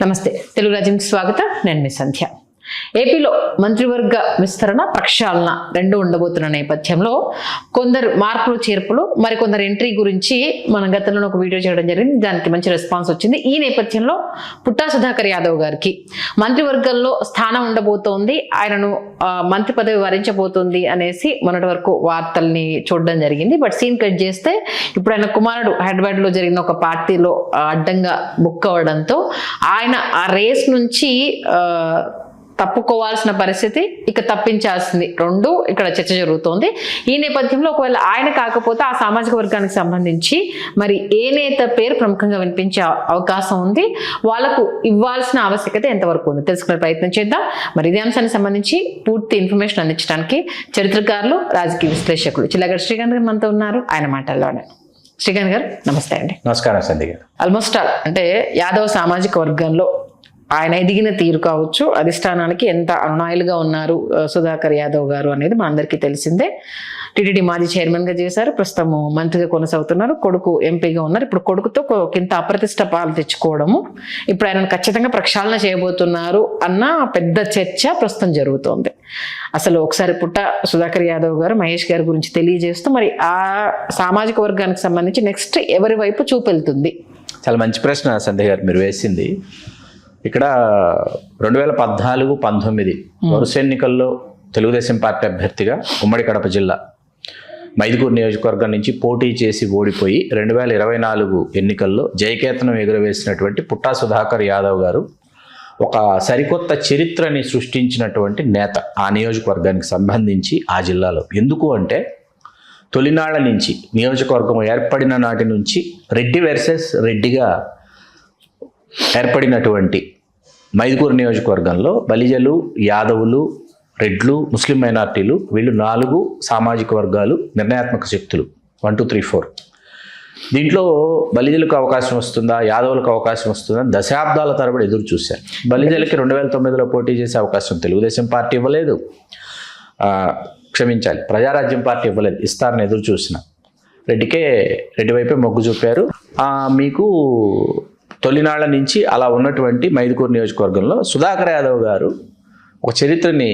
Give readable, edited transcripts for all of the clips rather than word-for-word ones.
నమస్తే తెలుగు రాజ్యంకి స్వాగతం. నేను మీ సంధ్య. ఏపీలో మంత్రివర్గ విస్తరణ ప్రక్షాళన రెండు ఉండబోతున్న నేపథ్యంలో కొందరు మార్పులు చేర్పులు మరికొందరు ఎంట్రీ గురించి మనం గతంలో ఒక వీడియో చేయడం జరిగింది. దానికి మంచి రెస్పాన్స్ వచ్చింది. ఈ నేపథ్యంలో పుట్టా సుధాకర్ యాదవ్ గారికి మంత్రివర్గంలో స్థానం ఉండబోతోంది, ఆయనను మంత్రి పదవి వరించబోతుంది అనేసి మొన్నటి వరకు వార్తల్ని చూడడం జరిగింది. బట్ సీన్ కట్ చేస్తే ఇప్పుడు ఆయన కుమారుడు హైదరాబాద్ లో జరిగిన ఒక పార్టీలో అడ్డంగా బుక్ అవ్వడంతో ఆయన ఆ రేస్ నుంచి తప్పుకోవాల్సిన పరిస్థితి, ఇక తప్పించాల్సింది రెండు ఇక్కడ చర్చ జరుగుతోంది. ఈ నేపథ్యంలో ఒకవేళ ఆయన కాకపోతే ఆ సామాజిక వర్గానికి సంబంధించి మరి ఏ నేత పేరు ప్రముఖంగా వినిపించే అవకాశం ఉంది, వాళ్లకు ఇవ్వాల్సిన ఆవశ్యకత ఎంతవరకు ఉంది తెలుసుకునే ప్రయత్నం చేద్దాం. మరి ఇదే అంశానికి సంబంధించి పూర్తి ఇన్ఫర్మేషన్ అందించడానికి చరిత్రకారులు, రాజకీయ విశ్లేషకులు చిల్లగడ్డ శ్రీకాంత్ గారు మనతో ఉన్నారు. ఆయన మాటల్లోనే. శ్రీకాంత్ గారు నమస్తే అండి. నమస్కారం సంధ్య గారు. ఆల్మోస్ట్ అంటే యాదవ్ సామాజిక వర్గంలో ఆయన ఎదిగిన తీరు కావచ్చు, అధిష్టానానికి ఎంత అనునాయులుగా ఉన్నారు సుధాకర్ యాదవ్ గారు అనేది మా అందరికీ తెలిసిందే. టీటీడీ మాజీ చైర్మన్ గా చేశారు, ప్రస్తుతం మంత్రిగా కొనసాగుతున్నారు, కొడుకు ఎంపీగా ఉన్నారు. ఇప్పుడు కొడుకుతో ఇంత అప్రతిష్ట పాలు తెచ్చుకోవడము, ఇప్పుడు ఆయన ఖచ్చితంగా ప్రక్షాళన చేయబోతున్నారు అన్న పెద్ద చర్చ ప్రస్తుతం జరుగుతోంది. అసలు ఒకసారి పుట్ట సుధాకర్ యాదవ్ గారు మహేష్ గారి గురించి తెలియజేస్తూ మరి ఆ సామాజిక వర్గానికి సంబంధించి నెక్స్ట్ ఎవరి వైపు చూపెళ్తుంది? చాలా మంచి ప్రశ్న సంధ్య గారు మీరు వేసింది. ఇక్కడ 2014-19 వరుస ఎన్నికల్లో తెలుగుదేశం పార్టీ అభ్యర్థిగా ఉమ్మడి కడప జిల్లా మైదుకూరు నియోజకవర్గం నుంచి పోటీ చేసి ఓడిపోయి 2024 ఎన్నికల్లో జయకేతనం ఎగురవేసినటువంటి పుట్టా సుధాకర్ యాదవ్ గారు ఒక సరికొత్త చరిత్రని సృష్టించినటువంటి నేత ఆ నియోజకవర్గానికి సంబంధించి ఆ జిల్లాలో. ఎందుకు అంటే తొలినాళ్ల నుంచి నియోజకవర్గం ఏర్పడిన నాటి నుంచి రెడ్డి వర్సెస్ రెడ్డిగా ఏర్పడినటువంటి మైదుకూరు నియోజకవర్గంలో బలిజలు, యాదవులు, రెడ్లు, ముస్లిం మైనార్టీలు వీళ్ళు 4 సామాజిక వర్గాలు నిర్ణయాత్మక శక్తులు. 1, 2, 3, 4. దీంట్లో బలిజలకు అవకాశం వస్తుందా, యాదవులకు అవకాశం వస్తుందా దశాబ్దాల తరబడి ఎదురు చూశారు. బలిజలకి 2009లో పోటీ చేసే అవకాశం తెలుగుదేశం పార్టీ ఇవ్వలేదు, క్షమించాలి ప్రజారాజ్యం పార్టీ ఇవ్వలేదు, ఇస్తారని ఎదురు చూసిన రెడ్డి వైపే మొగ్గు చూపారు. మీకు తొలినాళ్ల నుంచి అలా ఉన్నటువంటి మైదుకూరు నియోజకవర్గంలో సుధాకర్ యాదవ్ గారు ఒక చరిత్రని,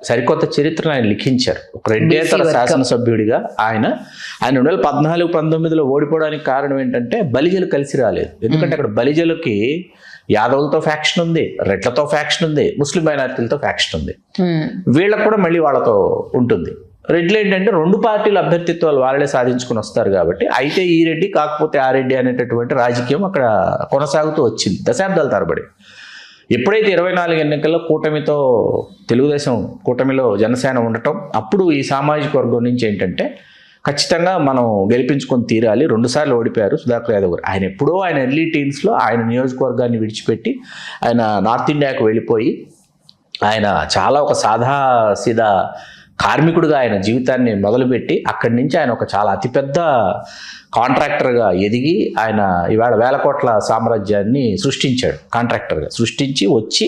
సరికొత్త చరిత్రను ఆయన లిఖించారు. ఒక రెడ్డేతర శాసనసభ్యుడిగా ఆయన 2014-19లో ఓడిపోవడానికి కారణం ఏంటంటే బలిజలు కలిసి రాలేదు. ఎందుకంటే అక్కడ బలిజలకి యాదవులతో ఫ్యాక్షన్ ఉంది, రెడ్లతో ఫ్యాక్షన్ ఉంది, ముస్లిం మైనారిటీలతో ఫ్యాక్షన్ ఉంది. వీళ్ళకు కూడా మళ్ళీ వాళ్ళతో ఉంటుంది. రెడ్లు ఏంటంటే 2 పార్టీల అభ్యర్థిత్వాలు వాళ్ళే సాధించుకుని వస్తారు కాబట్టి అయితే ఈ రెడ్డి కాకపోతే ఆ రెడ్డి అనేటటువంటి రాజకీయం అక్కడ కొనసాగుతూ వచ్చింది దశాబ్దాల తరబడి. ఎప్పుడైతే 24 ఎన్నికల్లో కూటమితో తెలుగుదేశం కూటమిలో జనసేన ఉండటం, అప్పుడు ఈ సామాజిక వర్గం నుంచి ఏంటంటే ఖచ్చితంగా మనం గెలిపించుకొని తీరాలి. 2 సార్లు ఓడిపోయారు సుధాకర్ యాదవ్ గారు. ఆయన ఎర్లీ టీన్స్లో ఆయన నియోజకవర్గాన్ని విడిచిపెట్టి ఆయన నార్త్ ఇండియాకు వెళ్ళిపోయి ఆయన చాలా ఒక సాదాసీదా కార్మికుడిగా ఆయన జీవితాన్ని మొదలుపెట్టి అక్కడి నుంచి ఆయన ఒక చాలా అతిపెద్ద కాంట్రాక్టర్గా ఎదిగి ఆయన ఇవాళ 1000 కోట్ల సామ్రాజ్యాన్ని సృష్టించాడు. కాంట్రాక్టర్గా సృష్టించి వచ్చి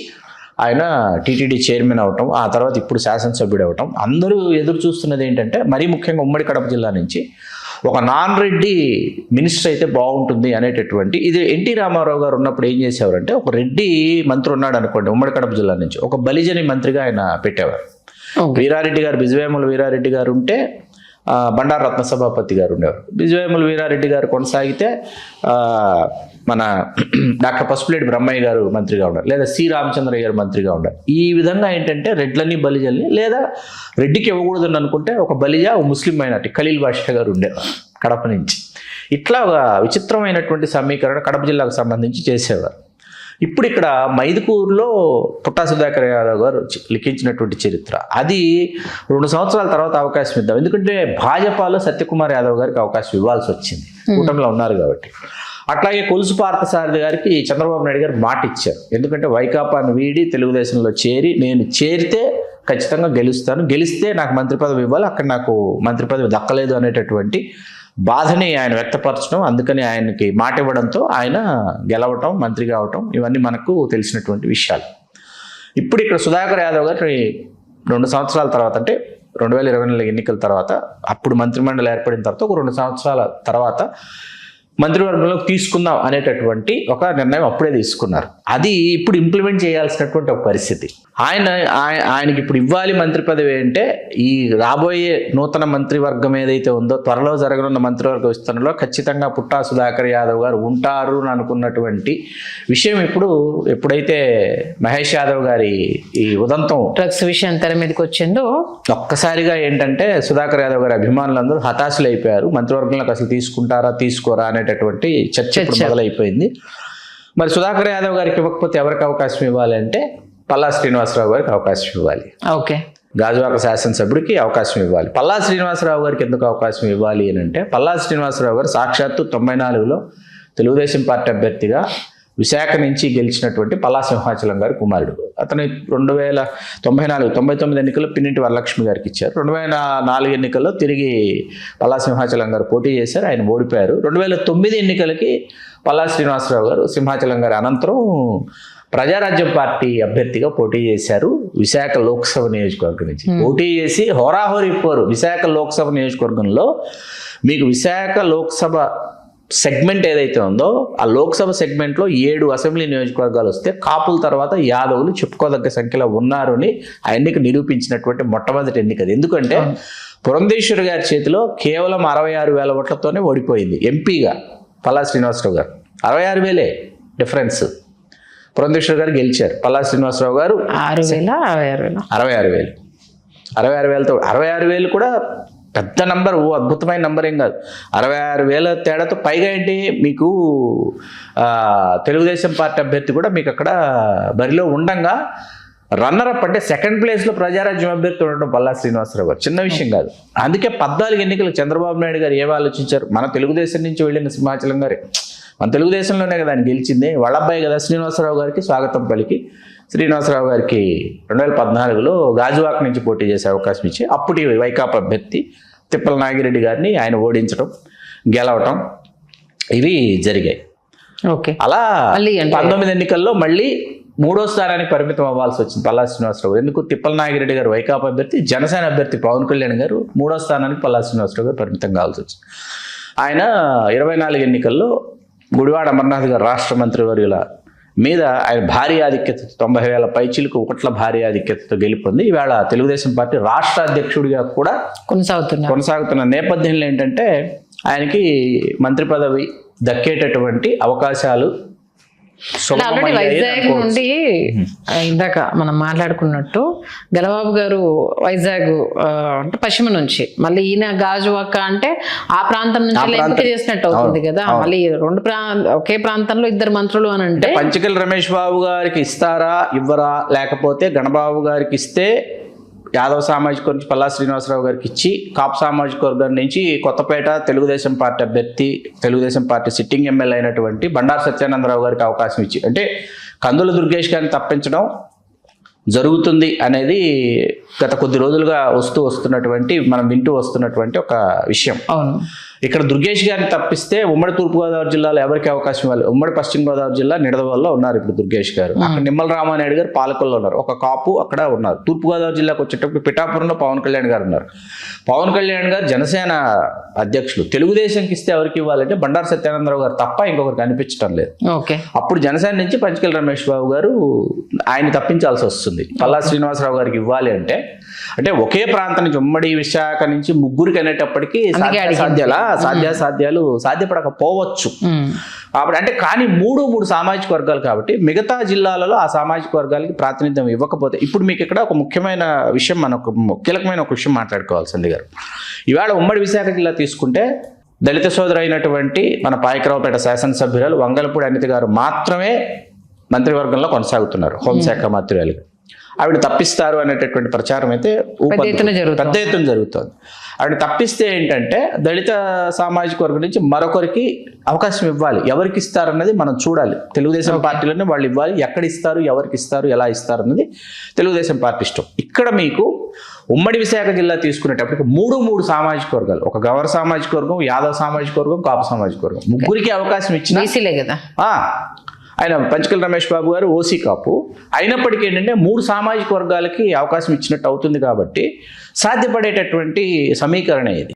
ఆయన టీటీడీ చైర్మన్ అవటం, ఆ తర్వాత ఇప్పుడు శాసనసభ్యుడు అవటం. అందరూ ఎదురు చూస్తున్నది ఏంటంటే మరీ ముఖ్యంగా ఉమ్మడి కడప జిల్లా నుంచి ఒక నాన్ రెడ్డి మినిస్టర్ అయితే బాగుంటుంది అనేటటువంటి. ఇది ఎన్టీ రామారావు గారు ఉన్నప్పుడు ఏం చేసేవారంటే ఒక రెడ్డి మంత్రి ఉన్నాడు అనుకోండి ఉమ్మడి కడప జిల్లా నుంచి, ఒక బలిజని మంత్రిగా ఆయన పెట్టేవారు. వీరారెడ్డి గారు, బిజవేముల వీరారెడ్డి గారు ఉంటే బండారు రత్న సభాపతి గారు ఉండేవారు. బిజవేముల వీరారెడ్డి గారు కొనసాగితే మన డాక్టర్ పసుపులేటి బ్రహ్మయ్య గారు మంత్రిగా ఉండారు, లేదా సి రామచంద్రయ్య గారు మంత్రిగా ఉండారు. ఈ విధంగా ఏంటంటే రెడ్లని బలిజల్ని, లేదా రెడ్డికి ఇవ్వకూడదని అనుకుంటే ఒక బలిజా, ఒక ముస్లిం మైనార్టీ ఖలీల్ బాషా గారు ఉండేవారు కడప నుంచి. ఇట్లా ఒక విచిత్రమైనటువంటి సమీకరణ కడప జిల్లాకు సంబంధించి చేసేవారు. ఇప్పుడు ఇక్కడ మైదుకూరులో పుట్టా సుధాకర్ యాదవ్ గారు లిఖించినటువంటి చరిత్ర, అది 2 సంవత్సరాల తర్వాత అవకాశం ఇద్దాం. ఎందుకంటే భాజపాలో సత్యకుమార్ యాదవ్ గారికి అవకాశం ఇవ్వాల్సి వచ్చింది, కూటమిలో ఉన్నారు కాబట్టి. అట్లాగే కొలుసు పార్థసారథి గారికి చంద్రబాబు నాయుడు గారు మాట ఇచ్చారు. ఎందుకంటే వైకాపాను వీడి తెలుగుదేశంలో చేరి నేను చేరితే ఖచ్చితంగా గెలుస్తాను, గెలిస్తే నాకు మంత్రి పదవి ఇవ్వాలి, అక్కడ నాకు మంత్రి పదవి దక్కలేదు అనేటటువంటి బాధని ఆయన వ్యక్తపరచడం, అందుకని ఆయనకి మాట ఇవ్వడంతో ఆయన గెలవటం, మంత్రి కావటం, ఇవన్నీ మనకు తెలిసినటువంటి విషయాలు. ఇప్పుడు ఇక్కడ సుధాకర్ యాదవ్ గారు 2 సంవత్సరాల తర్వాత, అంటే 2024 ఎన్నికల తర్వాత, అప్పుడు మంత్రిమండలి ఏర్పడిన తర్వాత ఒక 2 సంవత్సరాల తర్వాత మంత్రివర్గంలోకి తీసుకుందాం అనేటటువంటి ఒక నిర్ణయం అప్పుడే తీసుకున్నారు. అది ఇప్పుడు ఇంప్లిమెంట్ చేయాల్సినటువంటి ఒక పరిస్థితి. ఆయనకి ఇప్పుడు ఇవ్వాలి మంత్రి పదవి అంటే ఈ రాబోయే నూతన మంత్రివర్గం ఏదైతే ఉందో, త్వరలో జరగనున్న మంత్రివర్గ విస్తరణలో ఖచ్చితంగా పుట్టా సుధాకర్ యాదవ్ గారు ఉంటారు అని అనుకున్నటువంటి విషయం ఎప్పుడైతే మహేష్ యాదవ్ గారి ఈ ఉదంతం డ్రగ్స్ విషయం తెర మీదకి వచ్చిందో ఒక్కసారిగా ఏంటంటే సుధాకర్ యాదవ్ గారి అభిమానులందరూ హతాశులు అయిపోయారు. మంత్రివర్గంలోకి అసలు తీసుకుంటారా తీసుకోరా అనేటటువంటి చర్చ ఇప్పుడు మొదలైపోయింది. మరి సుధాకర్ యాదవ్ గారికి ఇవ్వకపోతే ఎవరికి అవకాశం ఇవ్వాలి అంటే పల్లా శ్రీనివాసరావు గారికి అవకాశం ఇవ్వాలి. ఓకే, గాజువాక శాసనసభ్యుడికి అవకాశం ఇవ్వాలి. పల్లా శ్రీనివాసరావు గారికి ఎందుకు అవకాశం ఇవ్వాలి అని అంటే, పల్లా శ్రీనివాసరావు గారు సాక్షాత్తు 94లో తెలుగుదేశం పార్టీ అభ్యర్థిగా విశాఖ నుంచి గెలిచినటువంటి పల్లా సింహాచలం గారి కుమారుడు. అతను 1999 ఎన్నికల్లో పిన్నింటి వరలక్ష్మి గారికి ఇచ్చారు. 2004 ఎన్నికల్లో తిరిగి పల్లా సింహాచలం గారు పోటీ చేశారు, ఆయన ఓడిపోయారు. 2009 ఎన్నికలకి పల్లా శ్రీనివాసరావు గారు సింహాచలం గారి అనంతరం ప్రజారాజ్యం పార్టీ అభ్యర్థిగా పోటీ చేశారు. విశాఖ లోక్సభ నియోజకవర్గం నుంచి పోటీ చేసి హోరాహోరీ పోరు. విశాఖ లోక్సభ నియోజకవర్గంలో మీకు విశాఖ లోక్సభ సెగ్మెంట్ ఏదైతే ఉందో ఆ లోక్సభ సెగ్మెంట్లో 7 అసెంబ్లీ నియోజకవర్గాలు వస్తే కాపుల తర్వాత యాదవులు చెప్పుకోదగ్గ సంఖ్యలో ఉన్నారు అని ఆ ఎన్నిక నిరూపించినటువంటి మొట్టమొదటి ఎన్నిక అది. ఎందుకంటే పురంధేశ్వరి గారి చేతిలో కేవలం 66,000 ఓట్లతోనే ఓడిపోయింది ఎంపీగా పల్లా శ్రీనివాసరావు గారు. 66,000 డిఫరెన్స్. పురంధేశ్వరి గారు గెలిచారు, పల్లా శ్రీనివాసరావు గారు 66,000 కూడా పెద్ద నంబర్, అద్భుతమైన నంబర్ ఏం కాదు. 66,000 తేడాతో పైగా ఏంటి మీకు తెలుగుదేశం పార్టీ అభ్యర్థి కూడా మీకు అక్కడ బరిలో ఉండంగా రన్నరప్ అంటే సెకండ్ ప్లేస్లో ప్రజారాజ్యం అభ్యర్థి ఉండడం పల్లా శ్రీనివాసరావు గారు చిన్న విషయం కాదు. అందుకే 14 ఎన్నికలు చంద్రబాబు నాయుడు గారు ఏం ఆలోచించారు, మన తెలుగుదేశం నుంచి వెళ్ళిన సింహాచలం గారే, మన తెలుగుదేశంలోనే కదా ఆయన గెలిచింది, వాళ్ళ అబ్బాయి కదా శ్రీనివాసరావు గారికి స్వాగతం పలికి శ్రీనివాసరావు గారికి 2014లో గాజువాక నుంచి పోటీ చేసే అవకాశం ఇచ్చి అప్పటి వైకాపా అభ్యర్థి తిప్పల నాగిరెడ్డి గారిని ఆయన ఓడించడం, గెలవటం ఇవి జరిగాయి. ఓకే, అలా 19 ఎన్నికల్లో మళ్ళీ 3వ స్థానానికి పరిమితం అవ్వాల్సి వచ్చింది పల్లా శ్రీనివాసరావు. ఎందుకు తిప్పల నాగిరెడ్డి గారు వైకాపా అభ్యర్థి, జనసేన అభ్యర్థి పవన్ కళ్యాణ్ గారు 3వ స్థానానికి పల్లా శ్రీనివాసరావు గారు పరిమితం కావాల్సి వచ్చింది. ఆయన 24 ఎన్నికల్లో గుడివాడ అమర్నాథ్ గారు రాష్ట్ర మంత్రివర్యుల మీద ఆయన భారీ ఆధిక్యతతో 90,000 పైచిలకు ఒకట్ల భారీ ఆధిక్యతతో గెలుపొంది ఇవాళ తెలుగుదేశం పార్టీ రాష్ట్ర అధ్యక్షుడిగా కూడా కొనసాగుతున్న నేపథ్యంలో ఏంటంటే ఆయనకి మంత్రి పదవి దక్కేటటువంటి అవకాశాలు ఆల్రెడీ వైజాగ్ నుండి ఇందాక మనం మాట్లాడుకున్నట్టు గలబాబు గారు వైజాగ్ అంటే పశ్చిమ నుంచి, మళ్ళీ ఈయన గాజువాక అంటే ఆ ప్రాంతం నుంచి ఎంపిక చేసినట్టు అవుతుంది కదా. మళ్ళీ ఒకే ప్రాంతంలో 2 మంత్రులు అని అంటే పంచకల్ రమేష్ బాబు గారికి ఇస్తారా ఇవ్వరా, లేకపోతే గణబాబు గారికి ఇస్తే యాదవ సామాజిక వర్గం పల్లా శ్రీనివాసరావు గారికి ఇచ్చి కాపు సామాజిక వర్గం నుంచి కొత్తపేట తెలుగుదేశం పార్టీ అభ్యర్థి తెలుగుదేశం పార్టీ సిట్టింగ్ ఎమ్మెల్యే అయినటువంటి బండారు సత్యానందరావు గారికి అవకాశం ఇచ్చి అంటే కందుల దుర్గేష్ గారిని తప్పించడం జరుగుతుంది అనేది గత కొద్ది రోజులుగా వస్తున్నటువంటి మనం వింటూ వస్తున్నటువంటి ఒక విషయం. ఇక్కడ దుర్గేష్ గారిని తప్పిస్తే ఉమ్మడి తూర్పుగోదావరి జిల్లాలో ఎవరికి అవకాశం ఇవ్వాలి? ఉమ్మడి పశ్చిమ గోదావరి జిల్లా నిడదవోలులో ఉన్నారు ఇప్పుడు దుర్గేష్ గారు, అక్కడ నిమ్మల రామానాయుడు గారు పాలకొల్లో ఉన్నారు, ఒక కాపు అక్కడ ఉన్నారు. తూర్పుగోదావరి జిల్లాకు వచ్చేటప్పుడు పిఠాపురంలో పవన్ కళ్యాణ్ గారు ఉన్నారు. పవన్ కళ్యాణ్ గారు జనసేన అధ్యక్షులు, తెలుగుదేశంకి ఇస్తే ఎవరికి ఇవ్వాలంటే బండారు సత్యానందరావు గారు తప్ప ఇంకొకరికి అనిపించడం లేదు. అప్పుడు జనసేన నుంచి పంచకల్ రమేష్ బాబు గారు ఆయన తప్పించాల్సి వస్తుంది. పల్లా శ్రీనివాసరావు గారికి ఇవ్వాలి అంటే ఒకే ప్రాంతం నుంచి ఉమ్మడి విశాఖ నుంచి ముగ్గురికి అనేటప్పటికీ సాధ్యాలు సాధ్యపడకపోవచ్చు. అంటే కానీ 3 సామాజిక వర్గాలు కాబట్టి మిగతా జిల్లాలలో ఆ సామాజిక వర్గాలకి ప్రాతినిధ్యం ఇవ్వకపోతే, ఇప్పుడు మీకు ఇక్కడ ఒక ముఖ్యమైన విషయం, కీలకమైన ఒక విషయం మాట్లాడుకోవాలి సంధి గారు. ఇవాళ ఉమ్మడి విశాఖ జిల్లా తీసుకుంటే దళిత సోదరు అయినటువంటి మన పాయకరావుపేట శాసనసభ్యురాలు వంగలపూడి అనిత గారు మాత్రమే మంత్రివర్గంలో కొనసాగుతున్నారు, హోంశాఖ మంత్రులుగా. ఆవిడ తప్పిస్తారు అనేటటువంటి ప్రచారం అయితే పెద్ద ఎత్తున జరుగుతుంది. ఆవిడ తప్పిస్తే ఏంటంటే దళిత సామాజిక వర్గం నుంచి మరొకరికి అవకాశం ఇవ్వాలి. ఎవరికి ఇస్తారన్నది మనం చూడాలి. తెలుగుదేశం పార్టీలోనే వాళ్ళు ఇవ్వాలి. ఎక్కడ ఇస్తారు, ఎవరికి ఇస్తారు, ఎలా ఇస్తారు అన్నది తెలుగుదేశం పార్టీ ఇష్టం. ఇక్కడ మీకు ఉమ్మడి విశాఖ జిల్లా తీసుకునేటప్పటికి 3 సామాజిక వర్గాలు, ఒక గౌర సామాజిక వర్గం, యాదవ సామాజిక వర్గం, కాపు సామాజిక వర్గం, ముగ్గురికి అవకాశం ఇచ్చిన ఆయన పంచకల్ రమేష్ బాబు గారు ఓసీ కాపు అయినప్పటికీ ఏంటంటే 3 సామాజిక వర్గాలకి అవకాశం ఇచ్చినట్టు అవుతుంది. కాబట్టి సాధ్యపడేటటువంటి సమీకరణ ఇది.